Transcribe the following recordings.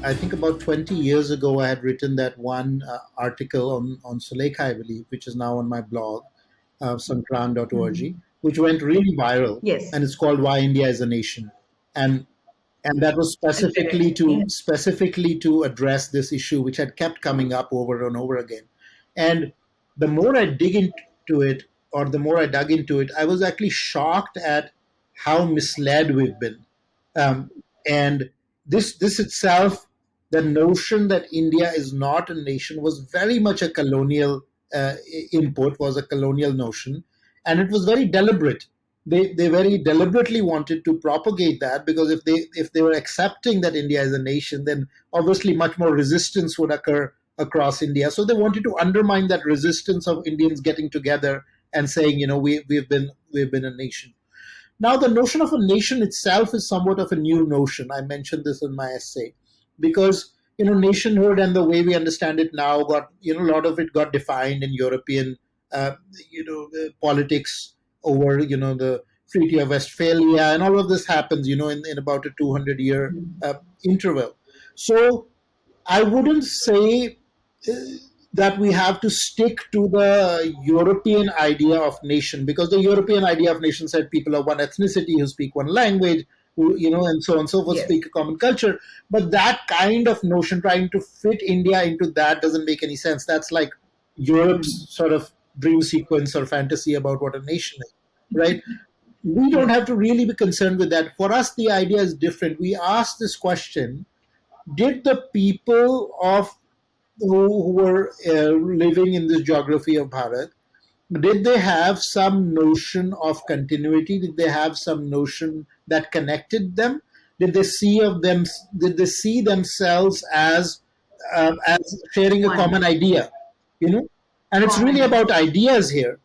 I think about 20 years ago, I had written that one article on Sulekha, I believe, which is now on my blog, sankrant.org, Mhm. which went really viral. Yes, And it's called Why India is a Nation. And and that was correct. Yeah. specifically to address this issue which had kept coming up over and over again. And the more I dig into it, or the more I dug into it, I was actually shocked at how misled we've been. And this itself, the notion that India is not a nation, was very much a colonial uh, input, was a colonial notion, and it was very deliberate. They very deliberately wanted to propagate that, because if they were accepting that India is a nation, then obviously much more resistance would occur across India. So they wanted to undermine that resistance of Indians getting together and saying, we've been a nation. Now, the notion of a nation itself is somewhat of a new notion. I mentioned this in my essay, because nationhood and the way we understand it now got, a lot of it got defined in European, politics over, the Treaty of Westphalia, and all of this happens, in about a 200-year interval. So I wouldn't say uh, that we have to stick to the European idea of nation, because the European idea of nation said people of one ethnicity who speak one language, and so on and so forth, Yes. speak a common culture. But that kind of notion, trying to fit India into that, doesn't make any sense. That's like Europe's Mm. sort of dream sequence or fantasy about what a nation is, right? We don't Yes. have to really be concerned with that. For us, the idea is different. We ask this question: did the people of who were living in this geography of Bharat, did they have some notion of continuity? Did they have some notion that connected them? Did they see of them? Did they see themselves as sharing a One common idea? You know, and it's really common. about ideas here,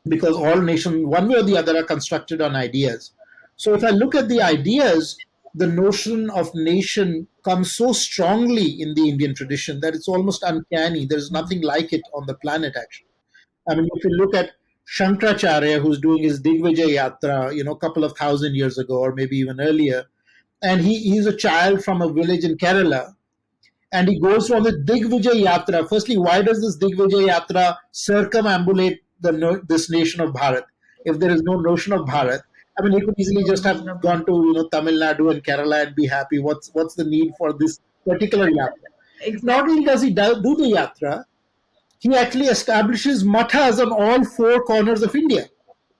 because all nations, one way or the other, are constructed on ideas. So if I look at the ideas, the notion of nation comes so strongly in the Indian tradition that it's almost uncanny. There's nothing like it on the planet, actually. I mean, if you look at Shankaracharya, who's doing his Digvijay Yatra, a couple of thousand years ago, or maybe even earlier, and he's a child from a village in Kerala, and he goes on the Digvijay Yatra. Firstly, why does this Digvijay Yatra circumambulate this nation of Bharat? If there is no notion of Bharat, I mean, he could easily No just have notion of gone to Tamil Nadu and Kerala and be happy. What's the need for this particular yatra? Not only exactly. does he do the yatra, he actually establishes mathas on all four corners of India.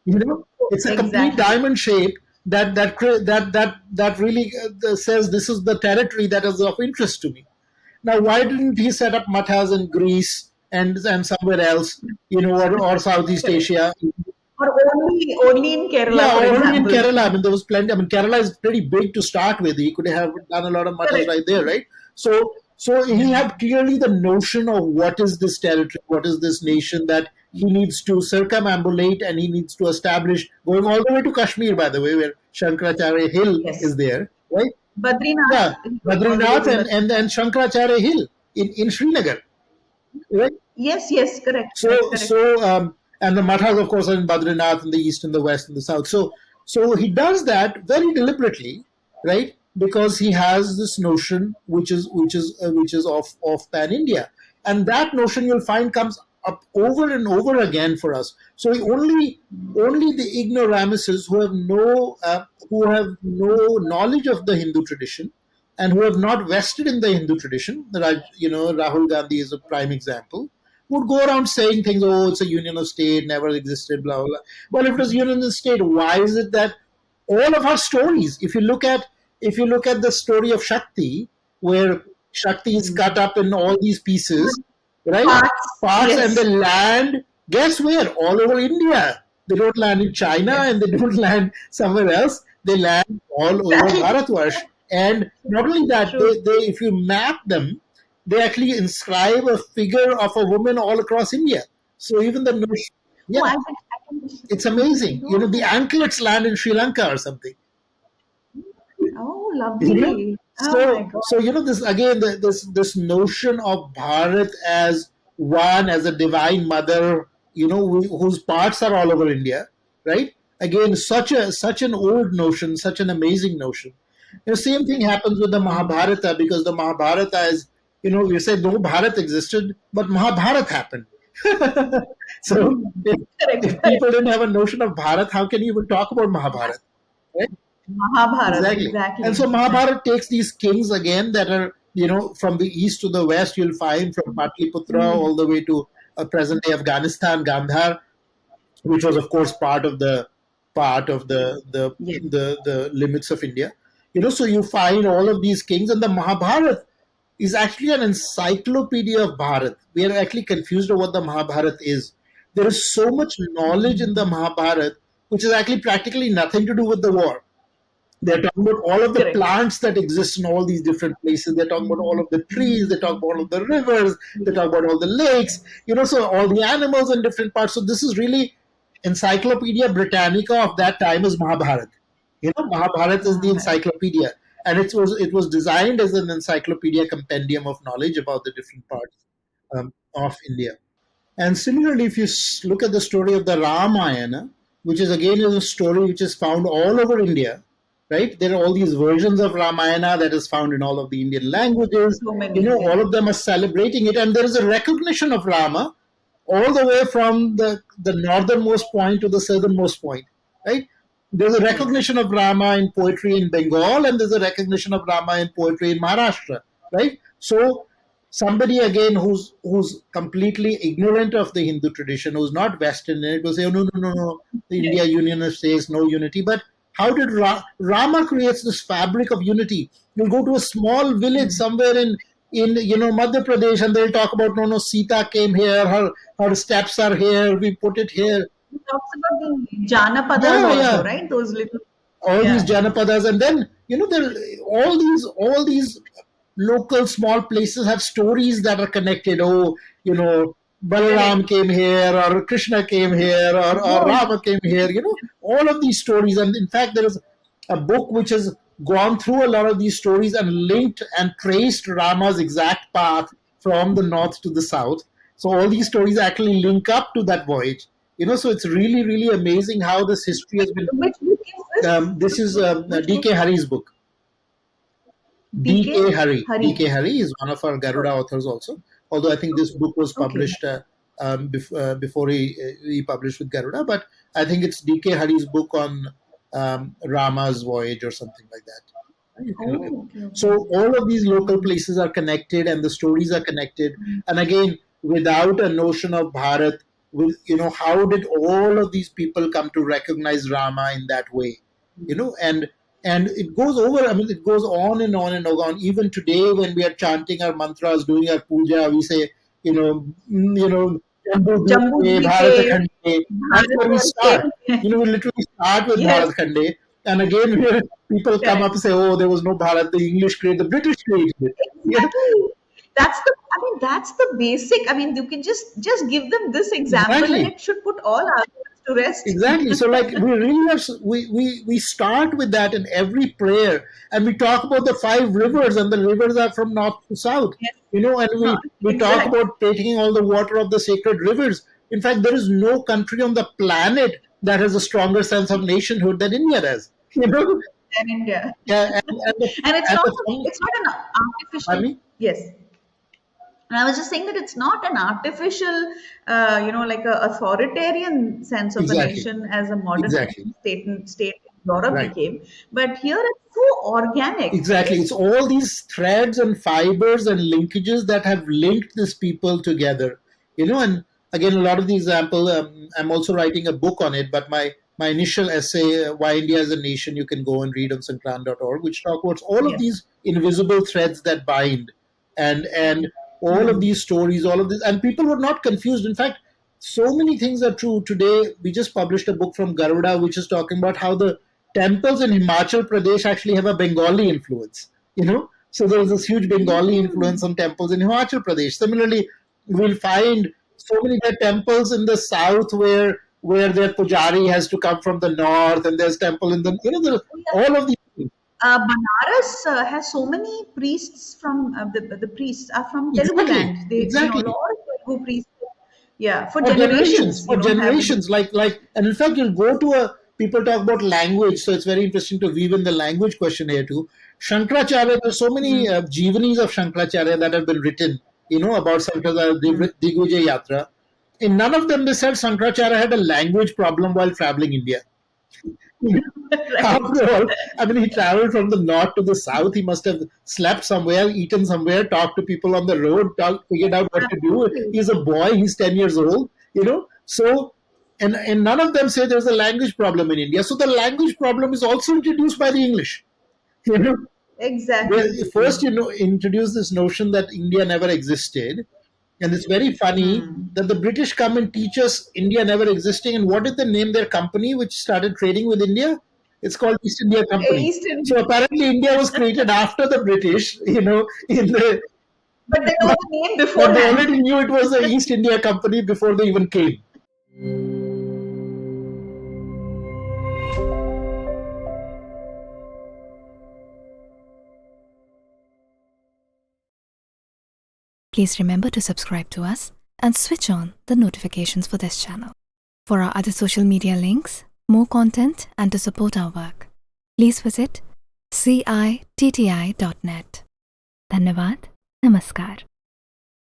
It's a complete Exactly. diamond shape that really says this is the territory that is of interest to me. Now, why didn't he set up mathas in Greece and somewhere else, or Southeast Correct. Asia? Or only in Kerala, Yeah, for or only in example. Kerala. I mean, there was plenty. I mean, Kerala is pretty big to start with. He could have done a lot of matters Correct. right there, right? So he Yeah. had clearly the notion of what is this territory, what is this nation that he needs to circumambulate, and he needs to establish, going all the way to Kashmir, by the way, where Shankaracharya Hill Yes. is there, right? Badrinath, Yeah, he goes all the way Badrinath to and Shankaracharya Hill in Srinagar, right? Yes, yes, correct, correct, So, correct. so, and the mathas, of course, are in Badrinath in the east and the west and the south. So he does that very deliberately, right? Because he has this notion, which is of pan India, and that notion you'll find comes up over and over again for us. So only the ignoramuses who have no knowledge of the Hindu tradition, and who have not vested in the Hindu tradition. Rahul Gandhi is a prime example, would go around saying things, oh, it's a union of state, never existed, blah, blah, blah. Well, if it was union of state, why is it that all of our stories, if you look at the story of Shakti, where Shakti is cut Mm. up in all these pieces, right? Parts, Parts, and the yes, land, guess where? All over India. They don't land in China, and yes. they don't land somewhere else. They land all over Exactly. Bharatvarsh. And not only that, True. if you map them, they actually inscribe a figure of a woman all across India. So even the notion, Oh, yeah, it's I amazing. don't The know. anklets land in Sri Lanka or something. Oh, You know, lovely. Oh my so God. this again, this notion of Bharat as one, as a divine mother, whose parts are all over India, right? Again, such an old notion, such an amazing notion. Same thing happens with the Mahabharata, because the Mahabharata is, you say no Bharat existed, but Mahabharata happened. So Correct, if correct. people didn't have a notion of Bharat, how can you even talk about Mahabharata? Right? Mahabharata, Exactly. And exactly, so exactly. Mahabharata takes these kings again that are, from the east to the west, you'll find from Patliputra Mm. all the way to present day Afghanistan, Gandhar, which was of course Yes, part of the limits of India. So you find all of these kings, and the Mahabharata is actually an encyclopedia of Bharat. We are actually confused of what the Mahabharata is. There is so much knowledge in the Mahabharata, which is actually practically nothing to do with the war. They're talking about all of the correct. plants that exist in all these different places. They're talking about all of the trees. They talk about all of the rivers. They talk about all the lakes. So all the animals in different parts. So this is really Encyclopedia Britannica of that time is Mahabharata. Mahabharata is the Mahabharata. encyclopedia, and it was designed as an encyclopedia compendium of knowledge about the different parts of India. And similarly, if you look at the story of the Ramayana, which is again is a story which is found all over India, right? There are all these versions of Ramayana that is found in all of the Indian languages. So many, yes. All of them are celebrating it, and there is a recognition of Rama all the way from the northernmost point to the southernmost point, right? There's a Yes. recognition of Rama in poetry in Bengal, and there's a recognition of Rama in poetry in Maharashtra, right? So somebody again who's completely ignorant of the Hindu tradition, who's not Western, it will say, oh, no, no, no, no, the Yes. India Unionist says no unity. But how did Rama creates this fabric of unity? You'll go to a small village Mm. somewhere in Madhya Pradesh, and they'll talk about, no, no, Sita came here, her steps are here, we put it here. He talks about the Janapadas Yeah, also, yeah, right? Those little, all these yeah, Janapadas, and then there all these local small places have stories that are connected. Oh, Balaram correct. came here, or Krishna came here, or Oh, Rama came here. All of these stories, and in fact, there is a book which has gone through a lot of these stories and linked and traced Rama's exact path from the north to the south. So all these stories actually link up to that voyage. So it's really, really amazing how this history has been. which book is this? This is Which book? D.K. Hari's book. D.K. DK Hari. Hari. D.K. Hari is one of our Garuda authors also. Although I think this book was Okay. published before he published with Garuda, but I think it's D.K. Hari's book on Rama's Voyage or something like that. You can look at it. Oh, okay, okay. So all of these local Mm. places are connected, and the stories are connected. And again, without a notion of Bharat, with how did all of these people come to recognize Rama in that way? And it goes over. I mean, it goes on and on and on. Even today, when we are chanting our mantras, doing our puja, we say, Jambu Jambu Dweep, Dvipe, Bharat Khande. That's Bharat where we start. Varse. We literally start with Yes, Bharat Khande, and again, people come correct. up and say, "Oh, there was no Bharat. The English created, the British created it." Yeah, Exactly. That's the basic. I mean, you can just give them this example and exactly. it should put all arguments to rest. Exactly. So, like, we really have, we start with that in every prayer, and we talk about the five rivers, and the rivers are from north to south. Yes. And No, we talk exactly. about taking all the water of the sacred rivers. In fact, there is no country on the planet that has a stronger sense of nationhood than India does. And India. Yeah, and the, And and the song, it's not an pardon artificial, me? yes. And I was just saying that it's not an artificial, like a authoritarian sense of a Exactly, nation as a modern exactly, state in Europe right. became. But here it's so organic, Exactly. right? It's all these threads and fibers and linkages that have linked these people together. And again, a lot of the example, I'm also writing a book on it, but my initial essay, Why India is a Nation, you can go and read on sankrant.org, which talk about all of Yes. these invisible threads that bind, and all of Hmm. these stories, all of this, and people were not confused. In fact, so many things are true. Today, we just published a book from Garuda, which is talking about how the temples in Himachal Pradesh actually have a Bengali influence. So there's this huge Bengali influence on temples in Himachal Pradesh. Similarly, we'll find so many other temples in the south where their pujari has to come from the north, and there's temple in the there's Oh, yeah. all of these things. Banaras has so many priests from the priests are from Telugu Exactly, land. They, a exactly. lot of Telugu priests, yeah, for For generations, generations, for have. generations. Like, and in fact, you'll go to People talk about language, so it's very interesting to weave in the language question here too. Shankaracharya, there's so many Jeevanis of Shankaracharya that have been written, about Shankaracharya, Digvijay Yatra. In none of them they said Shankaracharya had a language problem while traveling India. Right. After all, I mean, he traveled from the north to the south. He must have slept somewhere, eaten somewhere, talked to people on the road, figured out what to do. Absolutely. He's a boy, he's 10 years old. So, and none of them say there's a language problem in India. So the language problem is also introduced by the English. You know, Exactly. they first, introduce this notion that India never existed. And it's very funny Hmm. that the British come and teach us India never existing. And what did they name their company which started trading with India? It's called East India Company. East India, So apparently India was created after the British, in the but they know the name but they beforehand. already knew it was the East India Company before they even came. Please remember to subscribe to us and switch on the notifications for this channel. For our other social media links, more content, and to support our work, please visit citti.net. Dhanyavad. Namaskar.